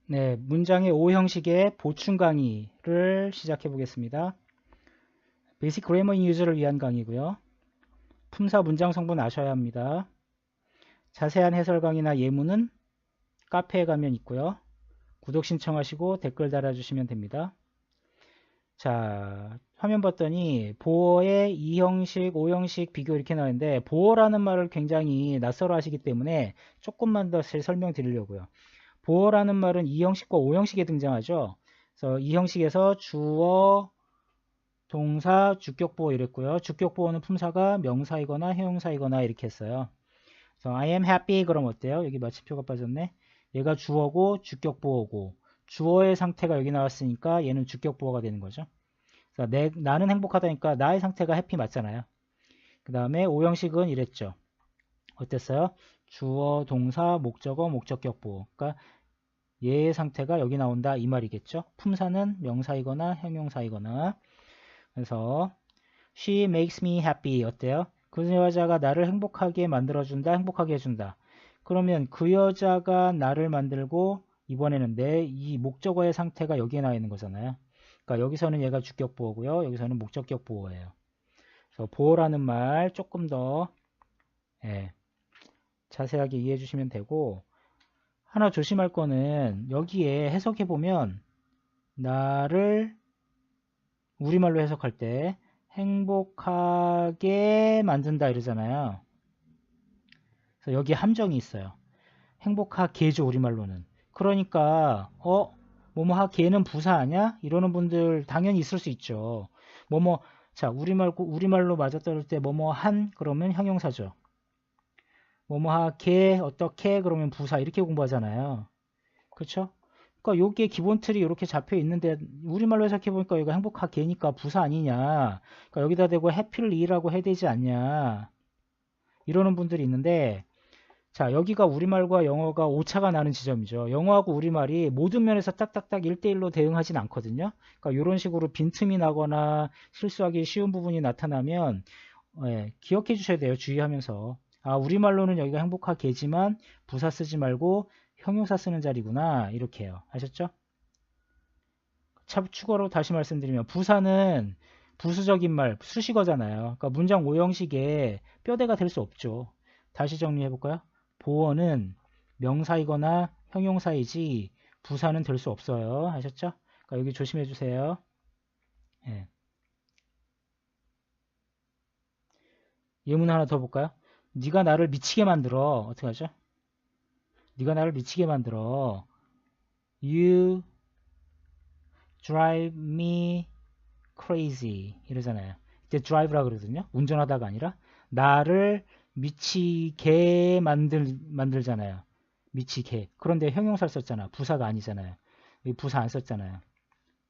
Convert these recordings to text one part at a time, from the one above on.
네, 문장의 O 형식의 보충 강의를 시작해 보겠습니다. 베이직 그래머 인 유저를 위한 강의고요. 품사 문장 성분 아셔야 합니다. 자세한 해설 강의나 예문은 카페에 가면 있고요. 구독 신청하시고 댓글 달아주시면 됩니다. 자, 화면 봤더니 보어의 E 형식, O 형식 비교 이렇게 나오는데 보어라는 말을 굉장히 낯설어 하시기 때문에 조금만 더 설명드리려고요. 보어라는 말은 E 형식과 O 형식에 등장하죠. 그래서 E 형식에서 주어, 동사, 주격보어 이랬고요. 주격보어는 품사가 명사이거나 형용사이거나 이렇게 했어요. 그래서 I am happy 그럼 어때요? 여기 마침표가 빠졌네. 얘가 주어고 주격보어고 주어의 상태가 여기 나왔으니까 얘는 주격보어가 되는 거죠. 그래서 나는 행복하다니까 나의 상태가 해피 맞잖아요. 그 다음에 O 형식은 이랬죠. 어땠어요? 주어, 동사, 목적어, 목적격보어. 그러니까 얘의 상태가 여기 나온다 이 말이겠죠. 품사는 명사이거나 형용사이거나. 그래서 She makes me happy 어때요? 그 여자가 나를 행복하게 만들어준다, 행복하게 해준다. 그러면 그 여자가 나를 만들고 이번에는 내 이 목적어의 상태가 여기에 나와 있는 거잖아요. 그러니까 여기서는 얘가 주격 보어고요. 여기서는 목적격 보어예요. 그래서 보어라는 말 조금 더 자세하게 이해해 주시면 되고 하나 조심할 거는 여기에 해석해 보면 나를 우리말로 해석할 때 행복하게 만든다 이러잖아요. 그래서 여기 함정이 있어요. 행복하게죠 우리말로는. 그러니까 뭐뭐하게는 부사 아냐? 이러는 분들 당연히 있을 수 있죠. 뭐뭐 자 우리말로 맞아떨을 때 뭐뭐한 그러면 형용사죠. 뭐뭐하게 어떻게 그러면 부사 이렇게 공부하잖아요. 그렇죠? 그러니까 요게 기본 틀이 이렇게 잡혀 있는데 우리말로 해석해 보니까 이거 행복하게니까 부사 아니냐. 그러니까 여기다 대고 해피를 이라고 해야 되지 않냐. 이러는 분들이 있는데 자 여기가 우리말과 영어가 오차가 나는 지점이죠. 영어하고 우리말이 모든 면에서 딱딱딱 1대1로 대응하진 않거든요. 그러니까 이런 식으로 빈틈이 나거나 실수하기 쉬운 부분이 나타나면 기억해 주셔야 돼요. 주의하면서 아 우리말로는 여기가 행복하게지만 부사 쓰지 말고 형용사 쓰는 자리구나 이렇게 해요. 아셨죠? 추가로 다시 말씀드리면 부사는 부수적인 말, 수식어잖아요. 그러니까 문장 오형식에 뼈대가 될 수 없죠. 다시 정리해 볼까요? 보어는 명사이거나 형용사이지 부사는 될 수 없어요. 아셨죠? 그러니까 여기 조심해 주세요. 예. 예문 하나 더 볼까요? 네가 나를 미치게 만들어. 어떻게 하죠? 네가 나를 미치게 만들어. You drive me crazy 이러잖아요. 이제 drive라 그러거든요. 운전하다가 아니라 나를 미치게 만들잖아요. 미치게. 그런데 형용사를 썼잖아. 부사가 아니잖아요. 부사 안 썼잖아요.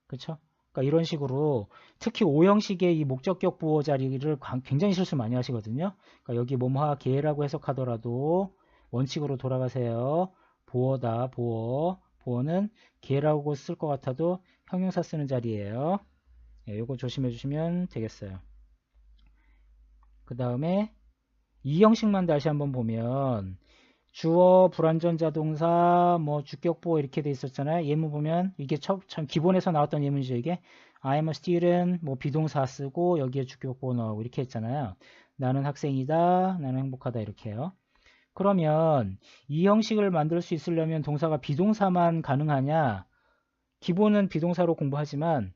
그렇죠? 그러니까 이런 식으로 특히 오형식의 이 목적격 부호 자리를 굉장히 실수 많이 하시거든요. 그러니까 여기 뭐뭐하 게라고 해석하더라도 원칙으로 돌아가세요. 보어다 보어. 보어는 게라고 쓸 것 같아도 형용사 쓰는 자리예요. 요거 조심해 주시면 되겠어요. 그 다음에 이 형식만 다시 한번 보면 주어, 불완전 자동사, 뭐 주격보어 이렇게 돼 있었잖아요. 예문 보면 이게 참 기본에서 나왔던 예문이죠. 이게 I'm a student, 뭐 비동사 쓰고 여기에 주격보어 나오고 이렇게 했잖아요. 나는 학생이다, 나는 행복하다 이렇게 해요. 그러면 이 형식을 만들 수 있으려면 동사가 비동사만 가능하냐? 기본은 비동사로 공부하지만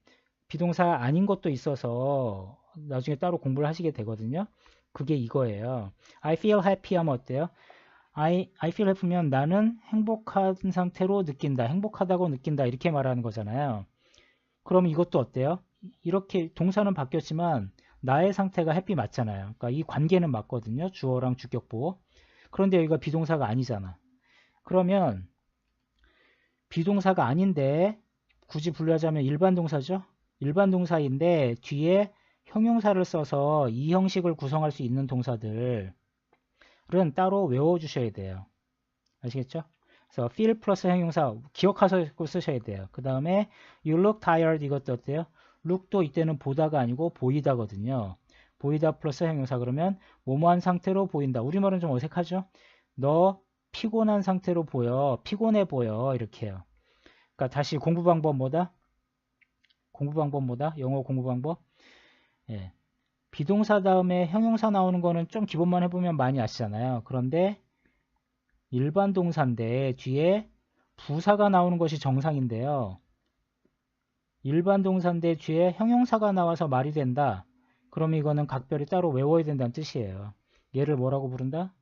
비동사 아닌 것도 있어서 나중에 따로 공부를 하시게 되거든요. 그게 이거예요. I feel happy 하면 어때요? I feel happy면 나는 행복한 상태로 느낀다. 행복하다고 느낀다. 이렇게 말하는 거잖아요. 그럼 이것도 어때요? 이렇게 동사는 바뀌었지만 나의 상태가 happy 맞잖아요. 그러니까 이 관계는 맞거든요. 주어랑 주격보어. 그런데 여기가 비동사가 아니잖아. 그러면 비동사가 아닌데 굳이 분류하자면 일반 동사죠. 일반 동사인데 뒤에 형용사를 써서 이 형식을 구성할 수 있는 동사들은 따로 외워주셔야 돼요. 아시겠죠? 그래서 feel 플러스 형용사 기억하고 쓰셔야 돼요. 그 다음에 you look tired 이것도 어때요? look도 이때는 보다가 아니고 보이다거든요. 보이다 플러스 형용사 그러면 뭐뭐한 상태로 보인다. 우리말은 좀 어색하죠? 너 피곤한 상태로 보여. 피곤해 보여. 이렇게 해요. 그러니까 다시 공부 방법 뭐다? 공부 방법 뭐다? 영어 공부 방법? 예. 비동사 다음에 형용사 나오는 거는 좀 기본만 해보면 많이 아시잖아요. 그런데 일반 동사인데 뒤에 부사가 나오는 것이 정상인데요. 일반 동사인데 뒤에 형용사가 나와서 말이 된다. 그럼 이거는 각별히 따로 외워야 된다는 뜻이에요. 얘를 뭐라고 부른다?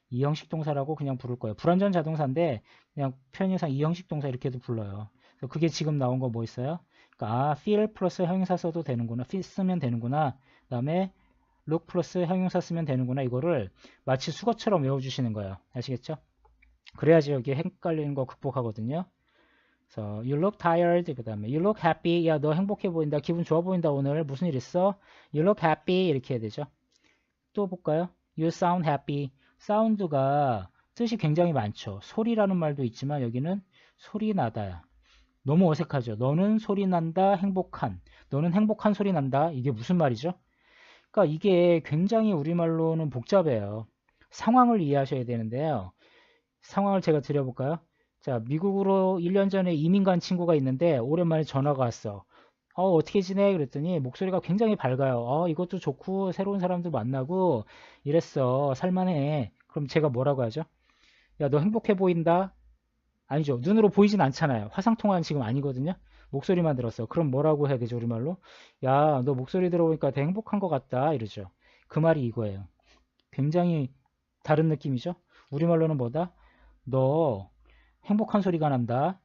이형식 동사라고 그냥 부를 거예요. 불완전 자동사인데 그냥 표현상 이형식 동사 이렇게도 불러요. 그래서 그게 지금 나온 거 뭐 있어요? 그러니까 feel 플러스 형용사 써도 되는구나. feel 쓰면 되는구나. 그 다음에 look 플러스 형용사 쓰면 되는구나. 이거를 마치 수거처럼 외워주시는 거예요. 아시겠죠? 그래야지 여기 헷갈리는 거 극복하거든요. 그래서 you look tired. 그 다음에 you look happy. 야, 너 행복해 보인다. 기분 좋아 보인다. 오늘 무슨 일 있어? You look happy. 이렇게 해야 되죠. 또 볼까요? You sound happy. 사운드가 뜻이 굉장히 많죠. 소리라는 말도 있지만 여기는 소리 나다야. 너무 어색하죠. 너는 소리 난다, 행복한. 너는 행복한 소리 난다. 이게 무슨 말이죠? 그러니까 이게 굉장히 우리말로는 복잡해요. 상황을 이해하셔야 되는데요. 상황을 제가 드려볼까요? 자, 미국으로 1년 전에 이민 간 친구가 있는데 오랜만에 전화가 왔어. 어떻게 지내? 그랬더니 목소리가 굉장히 밝아요. 이것도 좋고 새로운 사람도 만나고 이랬어. 살만해. 그럼 제가 뭐라고 하죠? 야, 너 행복해 보인다? 아니죠. 눈으로 보이진 않잖아요. 화상통화는 지금 아니거든요. 목소리만 들었어. 그럼 뭐라고 해야 되죠? 우리말로? 야, 너 목소리 들어보니까 되게 행복한 것 같다. 이러죠. 그 말이 이거예요. 굉장히 다른 느낌이죠? 우리말로는 뭐다? 너 행복한 소리가 난다.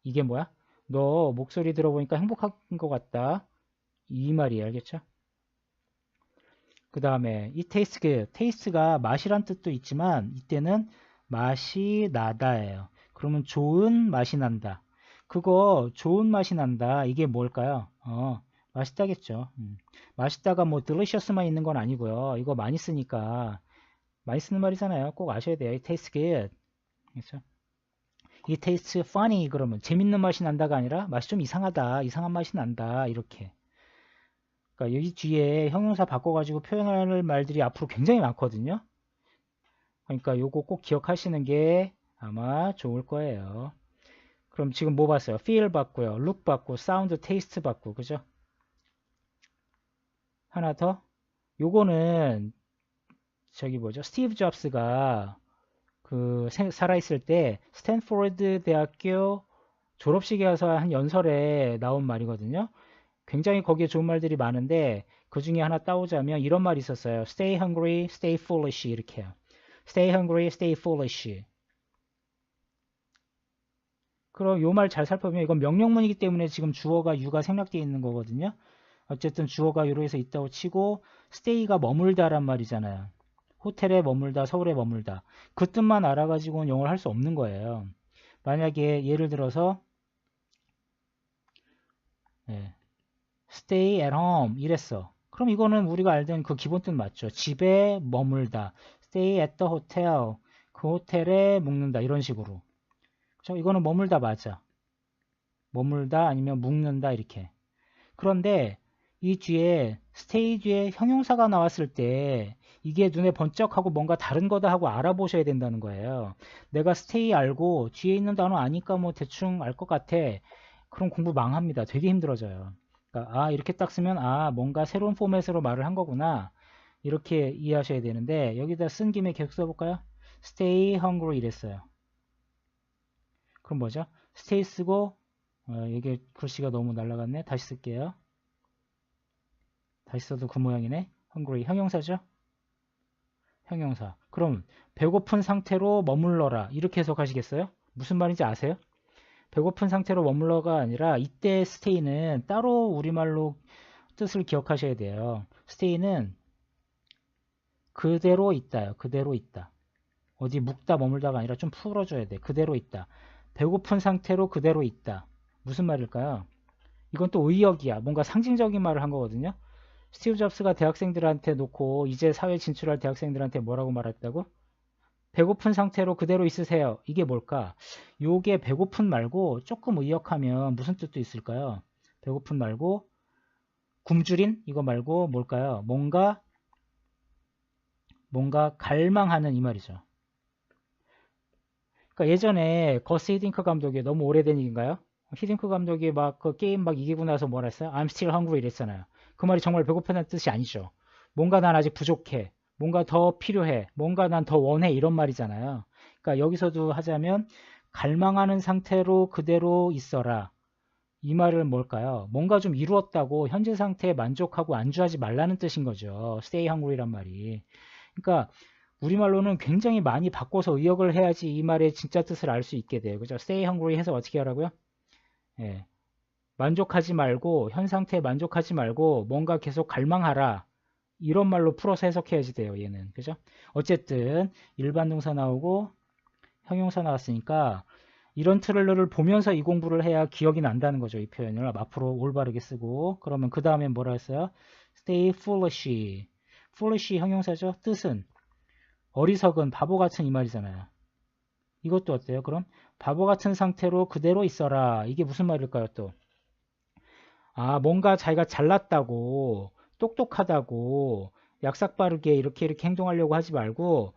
이게 뭐야? 너 목소리 들어보니까 행복한 것 같다. 이 말이에요. 알겠죠? 그 다음에 이 taste, taste가 맛이란 뜻도 있지만 이때는 맛이 나다예요. 그러면 좋은 맛이 난다. 그거 좋은 맛이 난다. 이게 뭘까요? 맛있다겠죠. 맛있다가 뭐 delicious만 있는 건 아니고요. 이거 많이 쓰니까 많이 쓰는 말이잖아요. 꼭 아셔야 돼요. It tastes good. 그렇죠? It tastes funny. 그러면 재밌는 맛이 난다가 아니라 맛이 좀 이상하다. 이상한 맛이 난다. 이렇게. 그러니까 여기 뒤에 형용사 바꿔가지고 표현할 말들이 앞으로 굉장히 많거든요. 그러니까 요거 꼭 기억하시는 게 아마 좋을 거예요. 그럼 지금 뭐 봤어요? feel 봤고요. look 봤고, sound, taste 봤고, 그죠? 하나 더. 요거는 저기 뭐죠? 스티브 잡스가 그 살아있을 때 스탠포드 대학교 졸업식에 가서 한 연설에 나온 말이거든요. 굉장히 거기에 좋은 말들이 많은데 그 중에 하나 따오자면 이런 말이 있었어요. Stay hungry, stay foolish 이렇게요. Stay hungry, stay foolish. 그럼 요 말 잘 살펴보면 이건 명령문이기 때문에 지금 주어가 you가 생략되어 있는 거거든요. 어쨌든 주어가 you로 해서 있다고 치고 stay가 머물다란 말이잖아요. 호텔에 머물다, 서울에 머물다. 그 뜻만 알아가지고는 영어를 할 수 없는 거예요. 만약에 예를 들어서 stay at home 이랬어. 그럼 이거는 우리가 알던 그 기본 뜻 맞죠? 집에 머물다. stay at the hotel. 그 호텔에 묵는다. 이런 식으로. 그렇죠? 이거는 머물다 맞아. 머물다 아니면 묵는다 이렇게. 그런데 이 뒤에 stay 뒤에 형용사가 나왔을 때 이게 눈에 번쩍하고 뭔가 다른 거다 하고 알아보셔야 된다는 거예요. 내가 stay 알고 뒤에 있는 단어 아니까 뭐 대충 알 것 같아. 그럼 공부 망합니다. 되게 힘들어져요. 그러니까 이렇게 딱 쓰면 뭔가 새로운 포맷으로 말을 한 거구나. 이렇게 이해하셔야 되는데 여기다 쓴 김에 계속 써볼까요? stay hungry 이랬어요. 그럼 뭐죠? stay 쓰고 이게 글씨가 너무 날라갔네. 다시 쓸게요. 다시 써도 그 모양이네. hungry 형용사죠? 형용사. 그럼 배고픈 상태로 머물러라. 이렇게 해석하시겠어요? 무슨 말인지 아세요? 배고픈 상태로 머물러가 아니라 이때 stay는 따로 우리말로 뜻을 기억하셔야 돼요. stay는 그대로 있다요. 그대로 있다. 어디 묵다 머물다가 아니라 좀 풀어줘야 돼. 그대로 있다. 배고픈 상태로 그대로 있다. 무슨 말일까요? 이건 또 의역이야. 뭔가 상징적인 말을 한 거거든요. 스티브 잡스가 대학생들한테 놓고 이제 사회 진출할 대학생들한테 뭐라고 말했다고? 배고픈 상태로 그대로 있으세요. 이게 뭘까? 요게 배고픈 말고 조금 의역하면 무슨 뜻도 있을까요? 배고픈 말고 굶주린 이거 말고 뭘까요? 뭔가 갈망하는 이 말이죠. 그러니까 예전에 거스 히딩크 감독이 너무 오래된 얘기인가요? 히딩크 감독이 막 그 게임 막 이기고 나서 뭐라 했어요? I'm still hungry 이랬잖아요. 그 말이 정말 배고프다는 뜻이 아니죠. 뭔가 난 아직 부족해. 뭔가 더 필요해. 뭔가 난 더 원해. 이런 말이잖아요. 그러니까 여기서도 하자면 갈망하는 상태로 그대로 있어라. 이 말은 뭘까요? 뭔가 좀 이루었다고 현재 상태에 만족하고 안주하지 말라는 뜻인 거죠. stay hungry란 말이. 그러니까 우리말로는 굉장히 많이 바꿔서 의역을 해야지 이 말의 진짜 뜻을 알 수 있게 돼요. 그죠? stay hungry 해서 어떻게 하라고요? 예. 만족하지 말고 현 상태에 만족하지 말고 뭔가 계속 갈망하라. 이런 말로 풀어서 해석해야지 돼요. 얘는. 그죠? 어쨌든 일반 동사 나오고 형용사 나왔으니까 이런 트레일러를 보면서 이 공부를 해야 기억이 난다는 거죠. 이 표현을 앞으로 올바르게 쓰고. 그러면 그 다음에 뭐라 했어요? stay foolish. foolish 형용사죠. 뜻은 어리석은 바보 같은 이 말이잖아요. 이것도 어때요? 그럼 바보 같은 상태로 그대로 있어라. 이게 무슨 말일까요? 또 뭔가 자기가 잘났다고 똑똑하다고 약삭빠르게 이렇게 행동하려고 하지 말고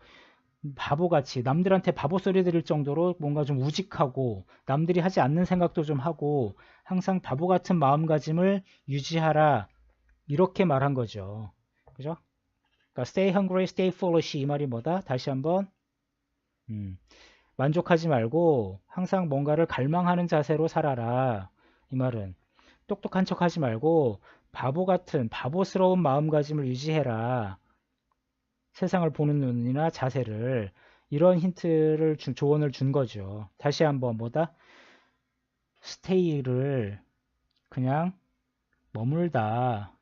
바보같이 남들한테 바보 소리 들을 정도로 뭔가 좀 우직하고 남들이 하지 않는 생각도 좀 하고 항상 바보 같은 마음가짐을 유지하라. 이렇게 말한 거죠. 그죠? 그러니까 stay hungry, stay foolish 이 말이 뭐다? 다시 한번 만족하지 말고 항상 뭔가를 갈망하는 자세로 살아라. 이 말은 똑똑한 척 하지 말고 바보 같은 바보스러운 마음가짐을 유지해라. 세상을 보는 눈이나 자세를 이런 힌트를 조언을 준 거죠. 다시 한번 뭐다? stay를 그냥 머물다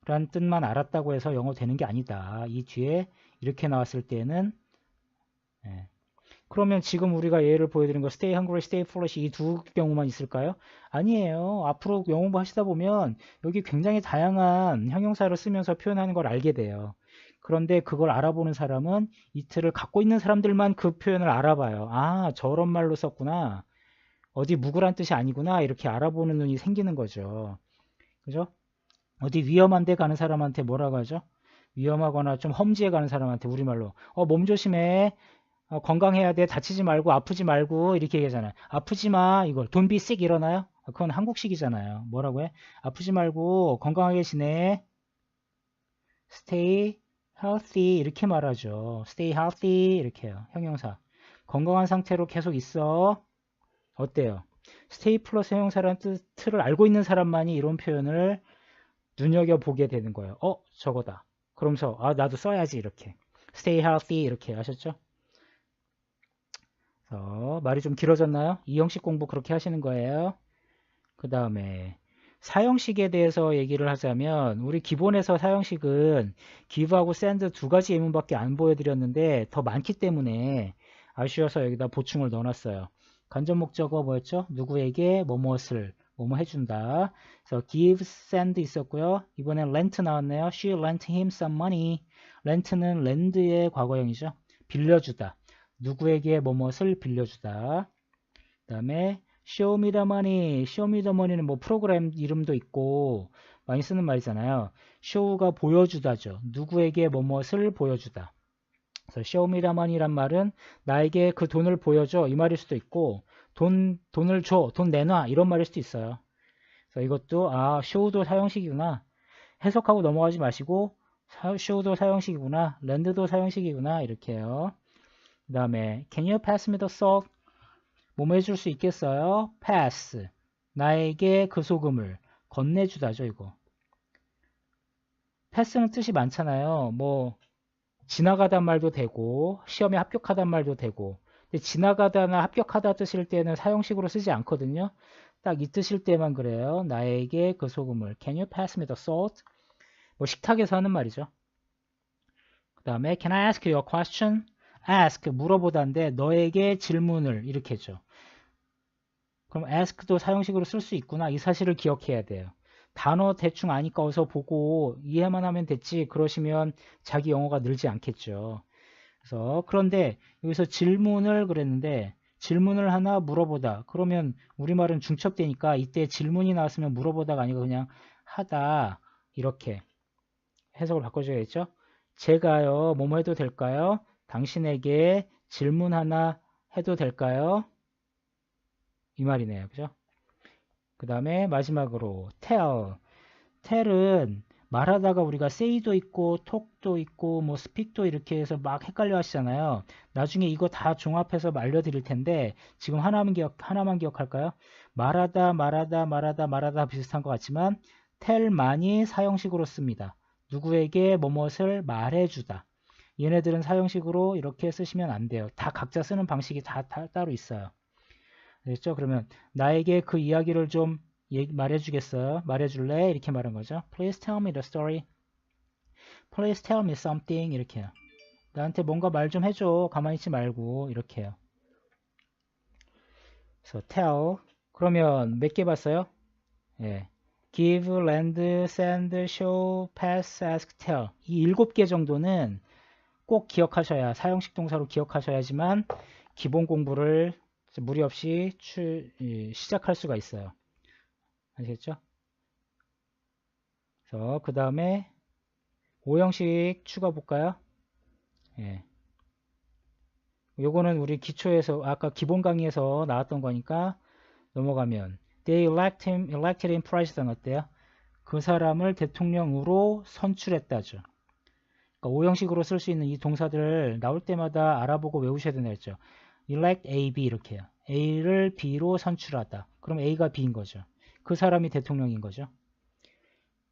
라는 뜻만 알았다고 해서 영어 되는 게 아니다. 이 뒤에 이렇게 나왔을 때는 그러면 지금 우리가 예를 보여드린 거 stay hungry, stay foolish 이 두 경우만 있을까요? 아니에요. 앞으로 영어 공부 하시다 보면 여기 굉장히 다양한 형용사를 쓰면서 표현하는 걸 알게 돼요. 그런데 그걸 알아보는 사람은 이 틀을 갖고 있는 사람들만 그 표현을 알아봐요. 저런 말로 썼구나. 어디 묵으란 뜻이 아니구나. 이렇게 알아보는 눈이 생기는 거죠. 그죠? 어디 위험한 데 가는 사람한테 뭐라고 하죠? 위험하거나 좀 험지에 가는 사람한테 우리말로 몸 조심해. 건강해야 돼. 다치지 말고 아프지 말고 이렇게 얘기하잖아요. 아프지 마. 이걸 don't be sick 일어나요? 그건 한국식이잖아요. 뭐라고 해? 아프지 말고 건강하게 지내. stay healthy 이렇게 말하죠. stay healthy 이렇게요. 형용사. 건강한 상태로 계속 있어. 어때요? stay 플러스 형용사라는 틀을 알고 있는 사람만이 이런 표현을 눈여겨보게 되는 거예요. 저거다. 그러면서 나도 써야지 이렇게. stay healthy 이렇게 아셨죠? 말이 좀 길어졌나요? 이 형식 공부 그렇게 하시는 거예요. 그 다음에 사형식에 대해서 얘기를 하자면 우리 기본에서 사형식은 give하고 send 두 가지 예문밖에 안 보여드렸는데 더 많기 때문에 아쉬워서 여기다 보충을 넣어놨어요. 간접 목적어 뭐였죠? 누구에게 뭐뭇을 뭐뭐 해준다. 그래서 give, send 있었고요. 이번엔 lent 나왔네요. She lent him some money. lent는 lend의 과거형이죠. 빌려주다. 누구에게 뭐뭇을 빌려주다. 그 다음에 show me the money. show me the money는 뭐 프로그램 이름도 있고 많이 쓰는 말이잖아요. show가 보여주다죠. 누구에게 뭐뭇을 보여주다. 그래서 show me the money란 말은 나에게 그 돈을 보여줘 이 말일 수도 있고 돈을 줘, 돈 내놔 이런 말일 수도 있어요. 그래서 이것도 show도 사형식이구나. 해석하고 넘어가지 마시고 show도 사형식이구나. lend도 사형식이구나 이렇게 해요. 그 다음에 can you pass me the salt? 뭐뭐 해줄 수 있겠어요? pass. 나에게 그 소금을 건네주다죠 이거. pass는 뜻이 많잖아요. 뭐 지나가단 말도 되고 시험에 합격하단 말도 되고 근데 지나가다나 합격하다 뜻일 때는 사형식으로 쓰지 않거든요. 딱 이 뜻일 때만 그래요. 나에게 그 소금을 can you pass me the salt? 뭐 식탁에서 하는 말이죠. 그 다음에 can I ask you a question? ask 물어보다인데 너에게 질문을 이렇게 했죠. 그럼 ask도 사형식으로 쓸 수 있구나. 이 사실을 기억해야 돼요. 단어 대충 아니까 어서 보고 이해만 하면 됐지 그러시면 자기 영어가 늘지 않겠죠. 그래서 그런데 여기서 질문을 그랬는데 질문을 하나 물어보다 그러면 우리말은 중첩되니까 이때 질문이 나왔으면 물어보다가 아니고 그냥 하다 이렇게 해석을 바꿔줘야겠죠. 제가요 뭐뭐 해도 될까요? 당신에게 질문 하나 해도 될까요? 이 말이네요. 그죠? 그 다음에 마지막으로 tell. tell은 말하다가 우리가 say도 있고 talk도 있고 뭐 speak도 이렇게 해서 막 헷갈려 하시잖아요. 나중에 이거 다 종합해서 알려드릴 텐데 지금 하나만 기억할까요? 말하다 비슷한 것 같지만 tell만이 사형식으로 씁니다. 누구에게 뭐뭇을 말해주다. 얘네들은 사형식으로 이렇게 쓰시면 안 돼요. 다 각자 쓰는 방식이 다 따로 있어요. 됐죠? 그러면 나에게 그 이야기를 좀 말해주겠어요? 말해줄래? 이렇게 말한 거죠. Please tell me the story. Please tell me something. 이렇게요. 나한테 뭔가 말 좀 해줘. 가만히 있지 말고. 이렇게요. 그래서 tell. 그러면 몇 개 봤어요? 예. give, lend, send, show, pass, ask, tell. 이 7개 정도는 꼭 기억하셔야, 사형식 동사로 기억하셔야지만 기본 공부를 무리 없이 시작할 수가 있어요. 아시겠죠? 그래서 그 다음에 5형식 추가 볼까요? 예. 요거는 우리 기초에서 아까 기본 강의에서 나왔던 거니까 넘어가면 They elected him president 어때요? 그 사람을 대통령으로 선출했다죠. 그러니까 5형식으로 쓸 수 있는 이 동사들을 나올 때마다 알아보고 외우셔야 된다 했죠. elect A, B 이렇게요. A를 B로 선출하다. 그럼 A가 B인 거죠. 그 사람이 대통령인 거죠.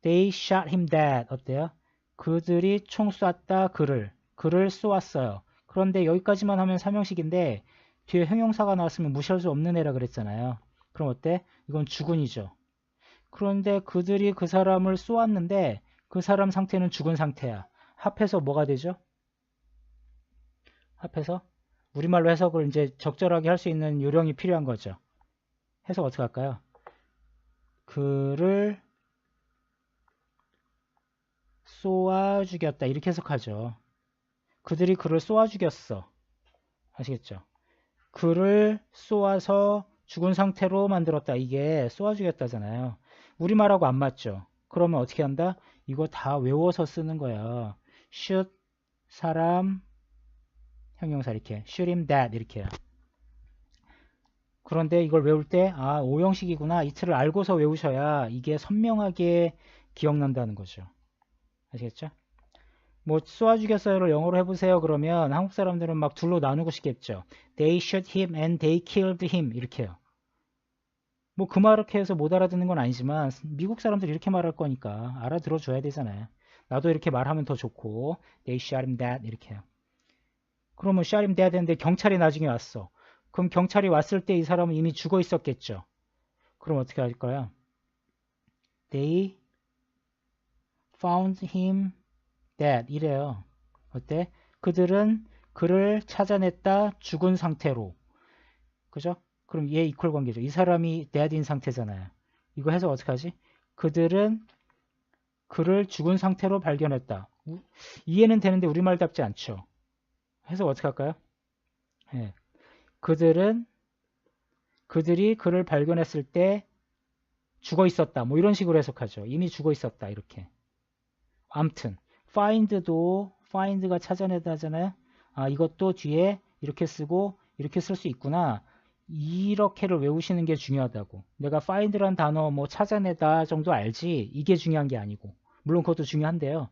They shot him dead. 어때요? 그들이 총 쐈다 그를 쏘았어요. 그런데 여기까지만 하면 3형식인데 뒤에 형용사가 나왔으면 무시할 수 없는 애라 그랬잖아요. 그럼 어때? 이건 주군이죠. 그런데 그들이 그 사람을 쏘았는데 그 사람 상태는 죽은 상태야. 합해서 뭐가 되죠? 합해서 우리말로 해석을 이제 적절하게 할 수 있는 요령이 필요한 거죠. 해석 어떻게 할까요? 그를 쏘아 죽였다 이렇게 해석하죠. 그들이 그를 쏘아 죽였어. 아시겠죠? 그를 쏘아서 죽은 상태로 만들었다. 이게 쏘아 죽였다잖아요. 우리말하고 안 맞죠? 그러면 어떻게 한다? 이거 다 외워서 쓰는 거야. shoot 사람 형용사 이렇게 shoot him dead 이렇게요. 그런데 이걸 외울 때 5형식이구나. 이 틀을 알고서 외우셔야 이게 선명하게 기억난다는 거죠. 아시겠죠? 뭐 쏘아 죽였어요를 영어로 해보세요. 그러면 한국 사람들은 막 둘로 나누고 싶겠죠. They shot him and they killed him 이렇게요. 뭐 그 말을 해서 못 알아듣는 건 아니지만 미국 사람들이 이렇게 말할 거니까 알아들어 줘야 되잖아요. 나도 이렇게 말하면 더 좋고 They shot him dead 이렇게요. 그러면 shot him dead 했는데 경찰이 나중에 왔어. 그럼 경찰이 왔을 때 이 사람은 이미 죽어 있었겠죠. 그럼 어떻게 할까요? They found him dead 이래요. 어때? 그들은 그를 찾아냈다 죽은 상태로. 그죠? 그럼 얘 이퀄 관계죠. 이 사람이 dead인 상태잖아요. 이거 해서 어떻게 하지? 그들은 그를 죽은 상태로 발견했다. 이해는 되는데 우리말답지 않죠. 해서 어떻게 할까요? 네. 그들이 그를 발견했을 때 죽어 있었다. 뭐 이런 식으로 해석하죠. 이미 죽어 있었다. 이렇게. 암튼 find가 찾아내다잖아요. 이것도 뒤에 이렇게 쓰고 이렇게 쓸 수 있구나. 이렇게를 외우시는 게 중요하다고. 내가 find란 단어 뭐 찾아내다 정도 알지 이게 중요한 게 아니고. 물론 그것도 중요한데요.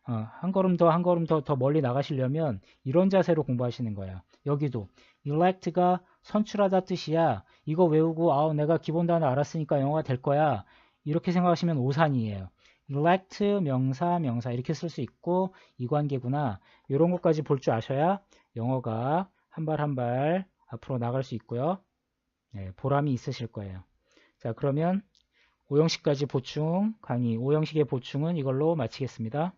한 걸음 더 멀리 나가시려면 이런 자세로 공부하시는 거야. 여기도 elect가 선출하다 뜻이야. 이거 외우고 내가 기본 단어 알았으니까 영어가 될 거야. 이렇게 생각하시면 오산이에요. elect 명사 이렇게 쓸 수 있고 이 관계구나. 이런 것까지 볼 줄 아셔야 영어가 한 발 한 발 앞으로 나갈 수 있고요. 네, 보람이 있으실 거예요. 자, 그러면 5형식까지 보충 강의 5형식의 보충은 이걸로 마치겠습니다.